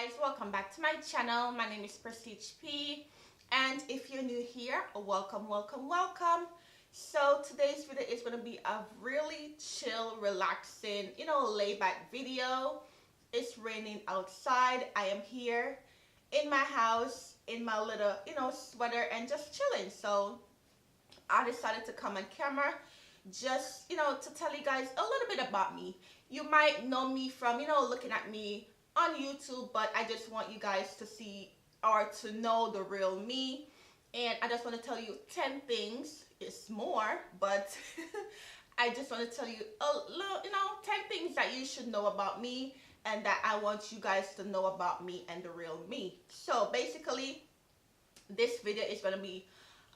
guys, welcome back to my channel. My name is Prestige P, and if you're new here, welcome. So today's video is going to be a really chill, relaxing, laid back video. It's raining outside. I am here in my house in my little sweater and just chilling. So I decided to come on camera just to tell you guys a little bit about me. You might know me from looking at me on YouTube, but I just want you guys to see or to know the real me. And I just want to tell you 10 things. It's more, but I just want to tell you a little 10 things that you should know about me and that I want you guys to know about me and the real me. So basically this video is going to be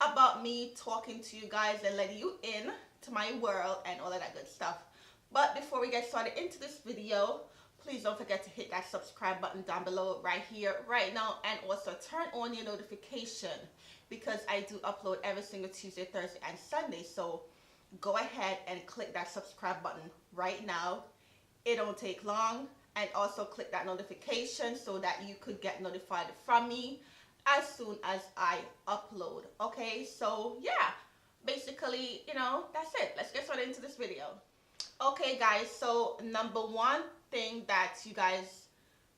about me talking to you guys and letting you in to my world and all of that good stuff. But before we get started into this video, please don't forget to hit that subscribe button down below right here, right now, and also turn on your notification because I do upload every single Tuesday, Thursday, and Sunday. So go ahead and click that subscribe button right now. It don't take long. And also click that notification so that you could get notified from me as soon as I upload. Okay, so yeah, basically, that's it. Let's get started into this video. Okay guys, so number one thing that you guys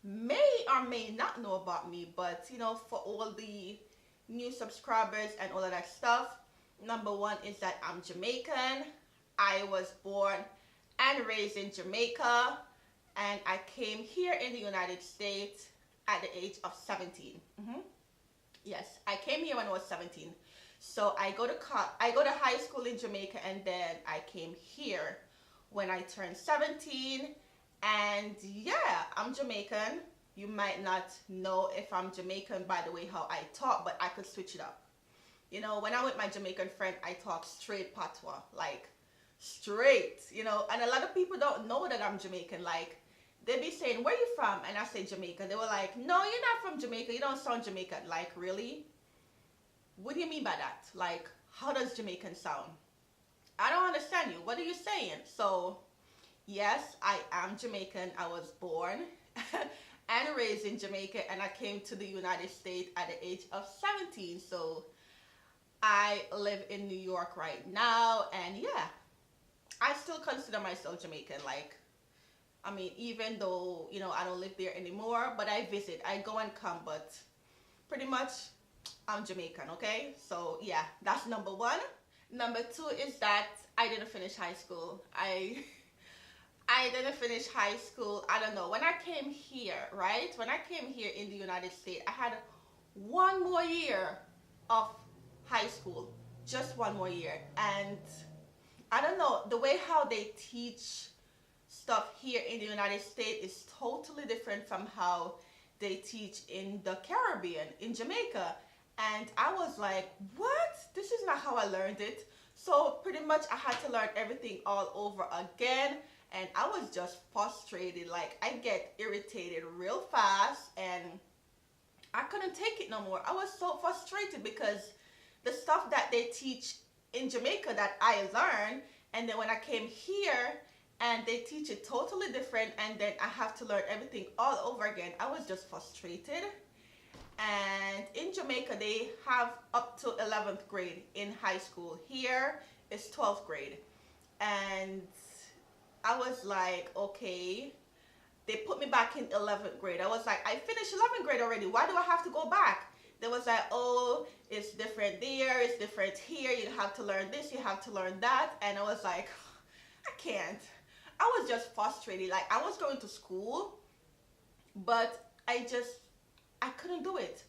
may or may not know about me, but for all the new subscribers and all of that stuff, number one is that I'm Jamaican. I was born and raised in Jamaica, and I came here in the United States at the age of 17. Yes, I came here when I was 17. So I go to high school in Jamaica, and then I came here when I turned 17. And yeah, I'm Jamaican. You might not know if I'm Jamaican by the way how I talk, but I could switch it up. When I'm with my Jamaican friend, I talk straight patois, like straight, and a lot of people don't know that I'm Jamaican. Like, they be saying, where you from? And I say Jamaica. They were like, no, you're not from Jamaica. You don't sound Jamaican. Like, really? What do you mean by that? Like, how does Jamaican sound? I don't understand you. What are you saying? So yes, I am Jamaican. I was born and raised in Jamaica, and I came to the United States at the age of 17. So I live in New York right now, and yeah, I still consider myself Jamaican. Like, I mean, even though, I don't live there anymore, but I visit, I go and come, but pretty much I'm Jamaican, okay? So yeah, that's number one. Number two is that I didn't finish high school. I didn't finish high school. I don't know. When I came here, right? When I came here in the United States, I had one more year of high school. Just one more year. And I don't know, the way how they teach stuff here in the United States is totally different from how they teach in the Caribbean, in Jamaica. And I was like, what? This is not how I learned it. So pretty much I had to learn everything all over again. And I was just frustrated. Like, I get irritated real fast, and I couldn't take it no more. I was so frustrated because the stuff that they teach in Jamaica that I learned, and then when I came here and they teach it totally different, and then I have to learn everything all over again, I was just frustrated. And in Jamaica they have up to 11th grade in high school. Here it's 12th grade. And I was like, okay, they put me back in 11th grade. I was like, I finished 11th grade already. Why do I have to go back? They was like, oh, it's different there, it's different here. You have to learn this, you have to learn that. And I was like, I can't. I was just frustrated. Like, I was going to school, but I couldn't do it.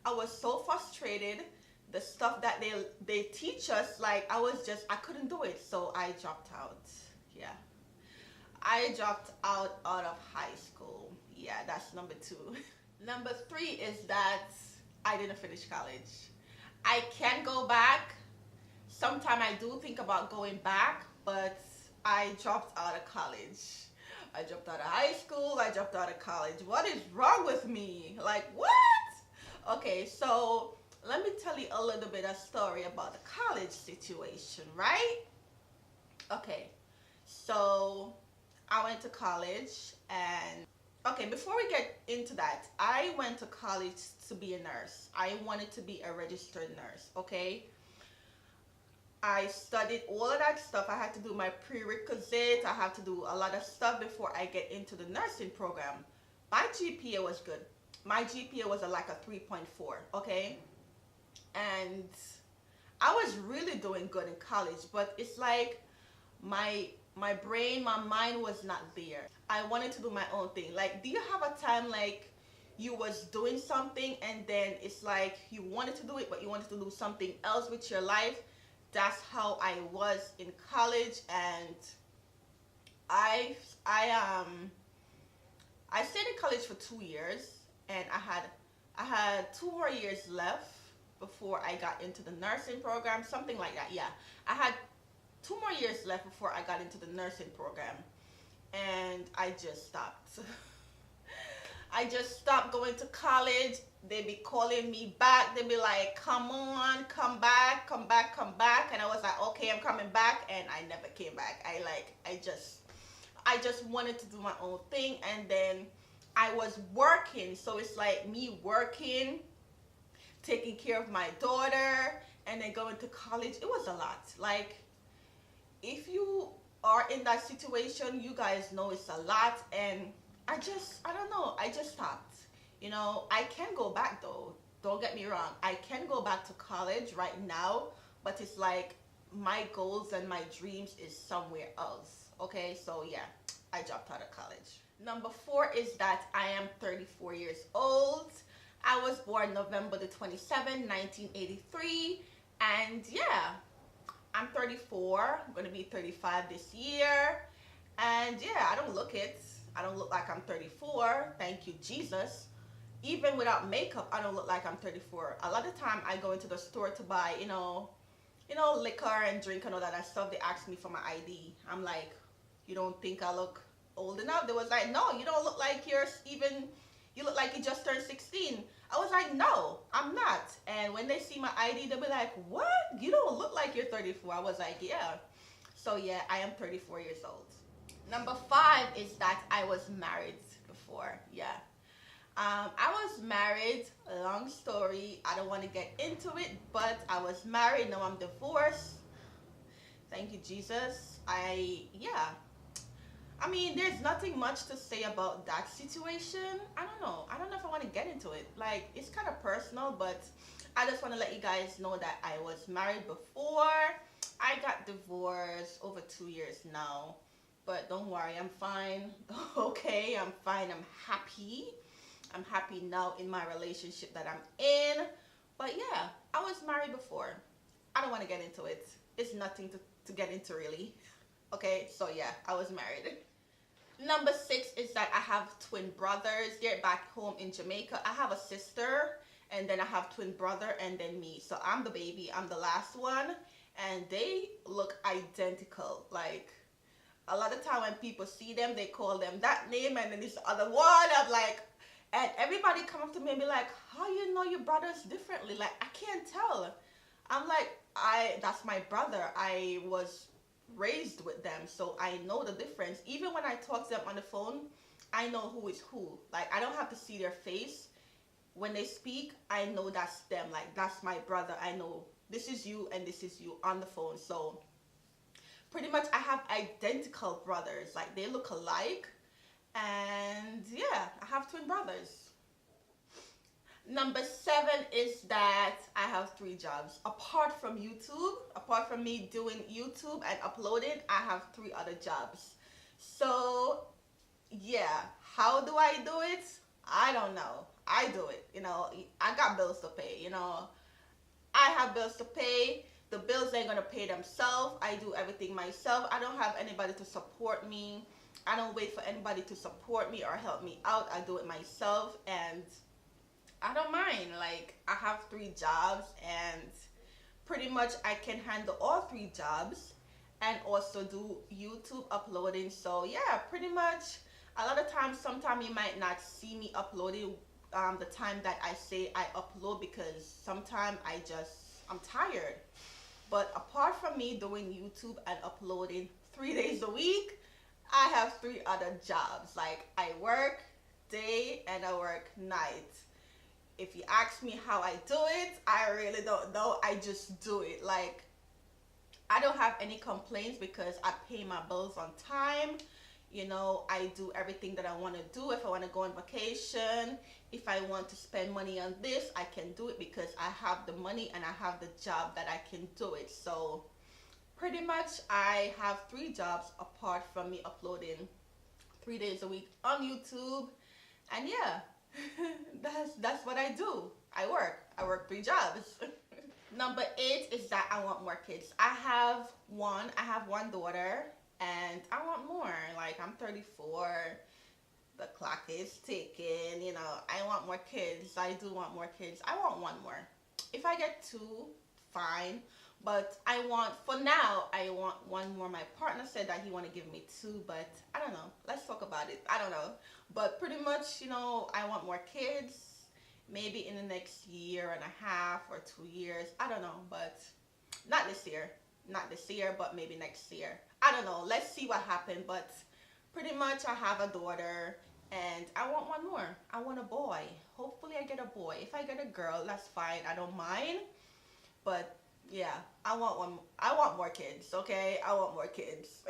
I was so frustrated. The stuff that they teach us, like, I couldn't do it. So I dropped out. Yeah. I dropped out of high school. Yeah, that's number two. Number three is that I didn't finish college. I can go back. Sometimes I do think about going back, but I dropped out of college. I dropped out of high school. I dropped out of college. What is wrong with me? Like, what? Okay, so let me tell you a little bit of story about the college situation, right? Okay, so I went to college, and Okay, before we get into that, I went to college to be a nurse. I wanted to be a registered nurse, okay? I studied all of that stuff. I had to do my prerequisites. I had to do a lot of stuff before I get into the nursing program. My GPA was good. My GPA was like a 3.4, okay? And I was really doing good in college, but it's like my brain, my mind was not there. I wanted to do my own thing. Like, do you have a time like you was doing something and then it's like you wanted to do it but you wanted to do something else with your life? That's how I was in college. And I um I stayed in college for 2 years, and I had 2 more years left before I got into the nursing program, something like that. Yeah, I had 2 more years left before I got into the nursing program, and I just stopped. I just stopped going to college. They be calling me back. They be like, come on, come back, come back, come back. And I was like, okay, I'm coming back. And I never came back. I just wanted to do my own thing. And then I was working. So it's like me working, taking care of my daughter, and then going to college. It was a lot. Like, if you are in that situation, you guys know it's a lot. And I don't know, I just stopped. You know, I can go back though. Don't get me wrong. I can go back to college right now, but it's like my goals and my dreams is somewhere else. Okay, so yeah, I dropped out of college. Number 4 is that I am 34 years old. I was born November the 27th, 1983. And yeah, I'm 34. I'm going to be 35 this year. And yeah, I don't look it. I don't look like I'm 34. Thank you, Jesus. Even without makeup, I don't look like I'm 34. A lot of time I go into the store to buy, liquor and drink and all that stuff. They ask me for my ID. I'm like, you don't think I look old enough? They was like, no, you don't look like you look like you just turned 16. I was like, no, I'm not. And when they see my ID, they'll be like, what? You don't look like you're 34. I was like, yeah. So yeah, I am 34 years old. Number 5 is that I was married before. Yeah. I was married, long story. I don't want to get into it, but I was married. Now I'm divorced. Thank you, Jesus. Yeah. I mean, there's nothing much to say about that situation. I don't know. I don't know if I want to get into it. Like, it's kind of personal, but I just want to let you guys know that I was married before. I got divorced over 2 years now. But don't worry, I'm fine. Okay, I'm fine. I'm happy. I'm happy now in my relationship that I'm in. But yeah, I was married before. I don't want to get into it. It's nothing to get into, really. Okay, so yeah, I was married. Number 6 is that I have twin brothers. They're back home in Jamaica. I have a sister, and then I have twin brother, and then me. So I'm the baby. I'm the last one. And they look identical. Like, a lot of time when people see them, they call them that name and then this other one. I'm like, and everybody come up to me and be like, how you know your brothers differently? Like, I can't tell. I'm like, that's my brother. I was raised with them, so I know the difference. Even when I talk to them on the phone, I know who is who. Like, I don't have to see their face. When they speak, I know that's them. Like, that's my brother. I know this is you and this is you on the phone. So pretty much I have identical brothers. Like, they look alike. And yeah, I have twin brothers. Number 7 is that I have 3 jobs. Apart from YouTube, apart from me doing YouTube and uploading, I have 3 other jobs. So yeah, how do I do it? I don't know. I do it. I got bills to pay. I have bills to pay. The bills ain't gonna pay themselves. I do everything myself. I don't have anybody to support me. I don't wait for anybody to support me or help me out. I do it myself, and I don't mind. Like, I have 3 jobs, and pretty much I can handle all 3 jobs and also do YouTube uploading. So yeah, pretty much a lot of times, sometimes you might not see me uploading the time that I say I upload, because sometimes I'm tired. But apart from me doing YouTube and uploading 3 days a week, I have 3 other jobs. Like, I work, day and I work night. If you ask me how I do it, I really don't know. I just do it. Like, I don't have any complaints because I pay my bills on time. You know, I do everything that I want to do. If I want to go on vacation, if I want to spend money on this, I can do it because I have the money and I have the job that I can do it. So pretty much I have 3 jobs apart from me uploading 3 days a week on YouTube. And yeah, that's what I do. I work 3 jobs. Number 8 is that I want more kids. I have one daughter and I want more. Like, I'm 34, the clock is ticking, you know. I want more kids. I do want more kids. I want 1 more. If I get 2, fine. But for now, I want 1 more. My partner said that he want to give me 2, but I don't know. Let's talk about it. I don't know. But pretty much, you know, I want more kids. Maybe in the next 1.5 years or 2 years. I don't know, but not this year. Not this year, but maybe next year. I don't know. Let's see what happens. But pretty much I have a daughter and I want 1 more. I want a boy. Hopefully I get a boy. If I get a girl, that's fine. I don't mind. But yeah, I want more kids, okay? I want more kids.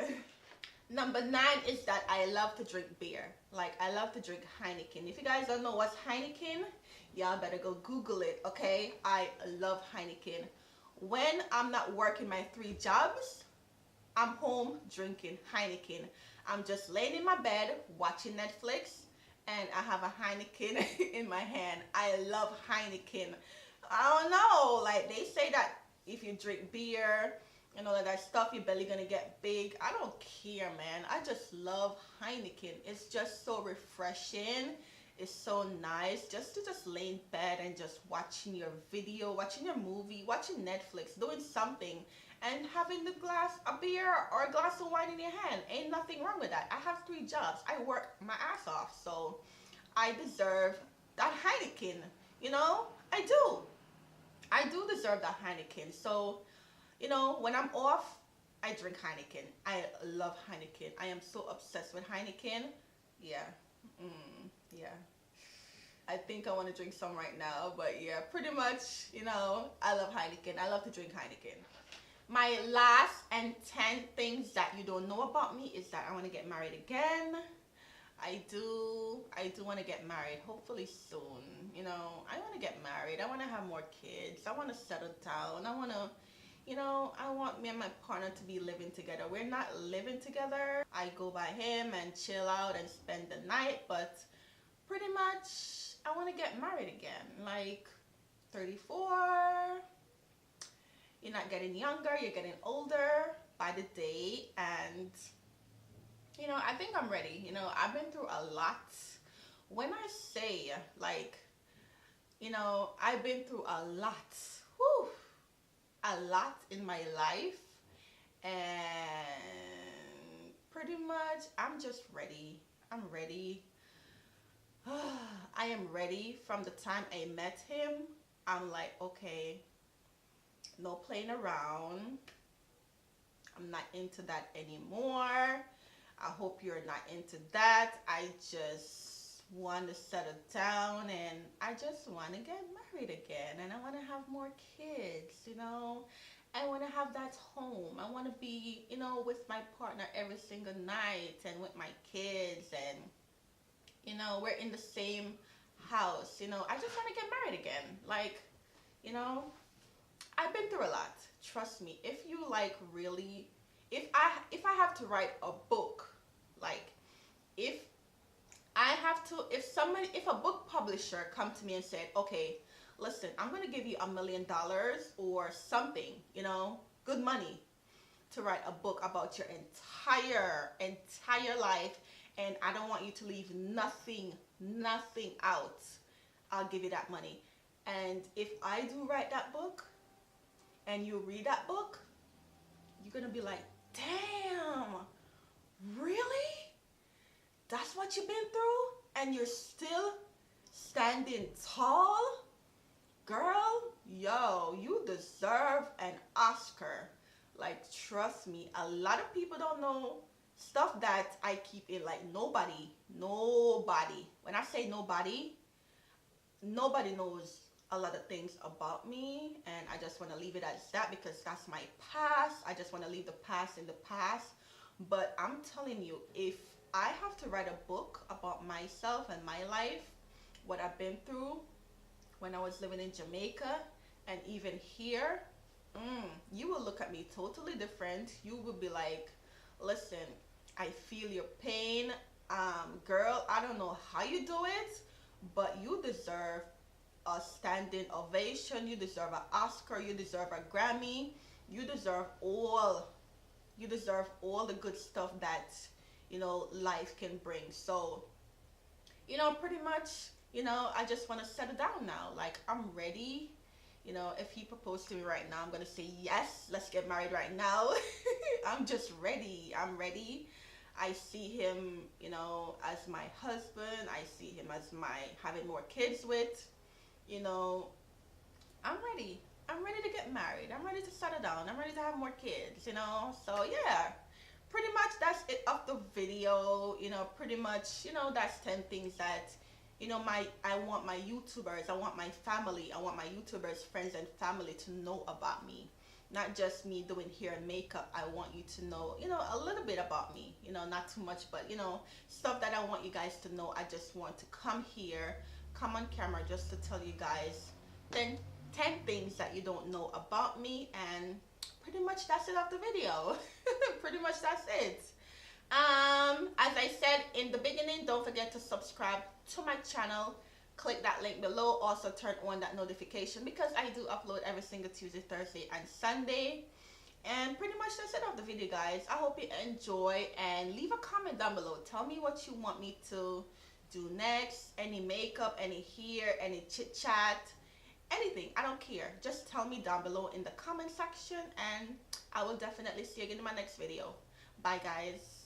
Number 9 is that I love to drink beer. Like, I love to drink Heineken. If you guys don't know what's Heineken, y'all better go Google it, okay? I love Heineken. When I'm not working my 3 jobs, I'm home drinking Heineken. I'm just laying in my bed watching Netflix and I have a Heineken in my hand. I love Heineken. I don't know, like, they say that if you drink beer and all of that stuff, your belly gonna get big. I don't care, man. I just love Heineken. It's just so refreshing. It's so nice just to lay in bed and just watching your video, watching your movie, watching Netflix, doing something, and having the glass of beer or a glass of wine in your hand. Ain't nothing wrong with that. I have 3 jobs. I work my ass off, so I deserve that Heineken. You know, I do. I do deserve that Heineken. So, you know, when I'm off, I drink Heineken. I love Heineken. I am so obsessed with Heineken. Yeah. Yeah. I think I want to drink some right now, but yeah, pretty much, you know, I love Heineken. I love to drink Heineken. My last and 10 things that you don't know about me is that I want to get married again. I do want to get married, hopefully soon. You know, I want to get married. I want to have more kids. I want to settle down. I want to, you know, I want me and my partner to be living together. We're not living together. I go by him and chill out and spend the night, but pretty much I want to get married again. Like, 34, you're not getting younger, you're getting older by the day, and you know, I think I'm ready. You know, I've been through a lot. When I say, like, you know, I've been through a lot. Whew, a lot in my life, and pretty much I'm just ready. I'm ready. I am ready. From the time I met him, I'm like, okay, no playing around. I'm not into that anymore. I hope you're not into that. I just want to settle down and I just want to get married again, and I want to have more kids, you know. I want to have that home. I want to be, you know, with my partner every single night and with my kids, and you know, we're in the same house. You know, I just want to get married again. Like, you know, I've been through a lot. Trust me. If you like really, if I have to write a book, like if a book publisher come to me and said, okay, listen, I'm going to give you $1 million or something, you know, good money to write a book about your entire life, and I don't want you to leave nothing out, I'll give you that money. And if I do write that book and you read that book, you're gonna be like, damn, really? That's what you've been through and you're still standing tall? Girl, yo, you deserve an Oscar. Like, trust me, a lot of people don't know stuff that I keep in, like nobody, when I say nobody knows a lot of things about me, and I just want to leave it as that because that's my past. I just want to leave the past in the past. But I'm telling you, if I have to write a book about myself and my life, what I've been through when I was living in Jamaica and even here, you will look at me totally different. You will be like, listen, I feel your pain. Girl, I don't know how you do it, but you deserve a standing ovation. You deserve an Oscar. You deserve a Grammy. You deserve all the good stuff that, you know, life can bring. So, you know, pretty much, you know, I just want to settle down now. Like, I'm ready. You know, if he proposed to me right now, I'm going to say yes, let's get married right now. I'm just ready. I'm ready. I see him, you know, as my husband. I see him as my having more kids with. You know, I'm ready. I'm ready to get married. I'm ready to settle down. I'm ready to have more kids, you know. So yeah, pretty much that's it of the video. You know, pretty much, you know, that's 10 things that, you know, I want my YouTubers, I want my family, I want my YouTubers, friends and family to know about me. Not just me doing hair and makeup. I want you to know, you know, a little bit about me. You know, not too much, but, you know, stuff that I want you guys to know. I just want to come here, come on camera just to tell you guys 10 things that you don't know about me, and pretty much that's it of the video. Pretty much that's it. As I said in the beginning, don't forget to subscribe to my channel. Click that link below. Also turn on that notification because I do upload every single Tuesday, Thursday and Sunday. And pretty much that's it of the video, guys. I hope you enjoy, and leave a comment down below. Tell me what you want me to do next. Any makeup, any hair, any chit chat, anything. I don't care. Just tell me down below in the comment section, and I will definitely see you again in my next video. Bye, guys.